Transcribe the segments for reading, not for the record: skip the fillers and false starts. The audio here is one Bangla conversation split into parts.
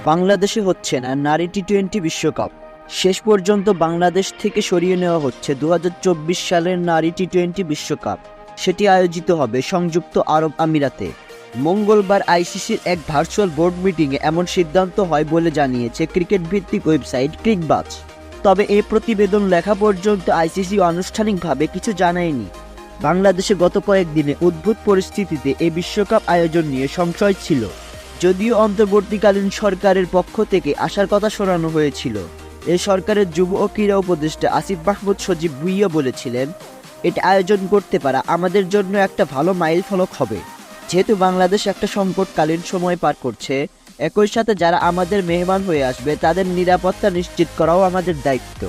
বাংলাদেশে হচ্ছে না নারী টি-20 বিশ্বকাপ। শেষ পর্যন্ত বাংলাদেশ থেকে সরিয়ে নেওয়া হচ্ছে 2024 সালের নারী টি-20 বিশ্বকাপ। সেটি আয়োজিত হবে সংযুক্ত আরব আমিরাতে। মঙ্গলবার আইসিসির এক ভার্চুয়াল বোর্ড মিটিংয়ে এমন সিদ্ধান্ত হয় বলে জানিয়েছে ক্রিকেট ভিত্তিক ওয়েবসাইট ক্রিকবাজ। তবে এই প্রতিবেদন লেখা পর্যন্ত আইসিসি আনুষ্ঠানিকভাবে কিছু জানায়নি। বাংলাদেশে গত কয়েকদিনে উদ্ভূত পরিস্থিতিতে এই বিশ্বকাপ আয়োজন নিয়ে সংশয় ছিল। যদিও অন্তর্বর্তীকালীন সরকারের পক্ষ থেকে আসার কথা শোনানো হয়েছিল। এই সরকারের যুব ও ক্রীড়া উপদেষ্টা আসিফ মাহমুদ সজীব ভুইয়া বলেছিলেন, এটা আয়োজন করতে পারা আমাদের জন্য একটা ভালো মাইল ফলক হবে। যেহেতু বাংলাদেশ একটা সংকটকালীন সময় পার করছে, একই সাথে যারা আমাদের মেহমান হয়ে আসবে তাদের নিরাপত্তা নিশ্চিত করাও আমাদের দায়িত্ব।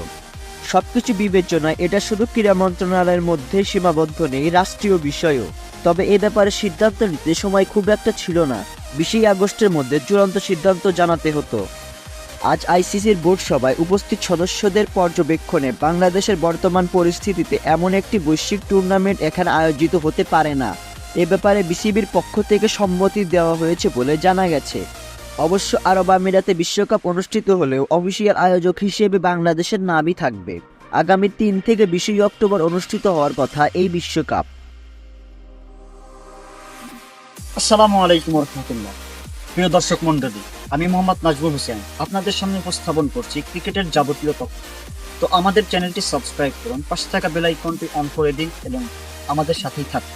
সবকিছু বিবেচনায় এটা শুধু ক্রীড়া মন্ত্রণালয়ের মধ্যে সীমাবদ্ধ নেই, রাষ্ট্রীয় বিষয়ও। তবে এ ব্যাপারে সিদ্ধান্ত নিতে সময় খুব একটা ছিল না। 20 আগস্টের মধ্যে চূড়ান্ত সিদ্ধান্ত জানাতে হতো। আজ আইসিসির বোর্ড সভায় উপস্থিত সদস্যদের পর্যবেক্ষণে বাংলাদেশের বর্তমান পরিস্থিতিতে এমন একটি বৈশ্বিক টুর্নামেন্ট এখানে আয়োজিত হতে পারে না। এ ব্যাপারে বিসিবির পক্ষ থেকে সম্মতি দেওয়া হয়েছে বলে জানা গেছে। অবশ্য আরব আমিরাতে বিশ্বকাপ অনুষ্ঠিত হলেও অফিসিয়াল আয়োজক হিসেবে বাংলাদেশের নামই থাকবে। আগামী 3 থেকে 20 অক্টোবর অনুষ্ঠিত হওয়ার কথা এই বিশ্বকাপ। আসসালামু আলাইকুম রহমতুল্লাহ। প্রিয় দর্শক মন্ডলী, আমি মোহাম্মদ নাজমুল হোসেন আপনাদের সামনে উপস্থাপন করছি ক্রিকেটের যাবতীয় তথ্য। তো আমাদের চ্যানেলটি সাবস্ক্রাইব করুন, পাশে থাকা বেল আইকনটি অন করে দিন এবং আমাদের সাথেই থাকুন।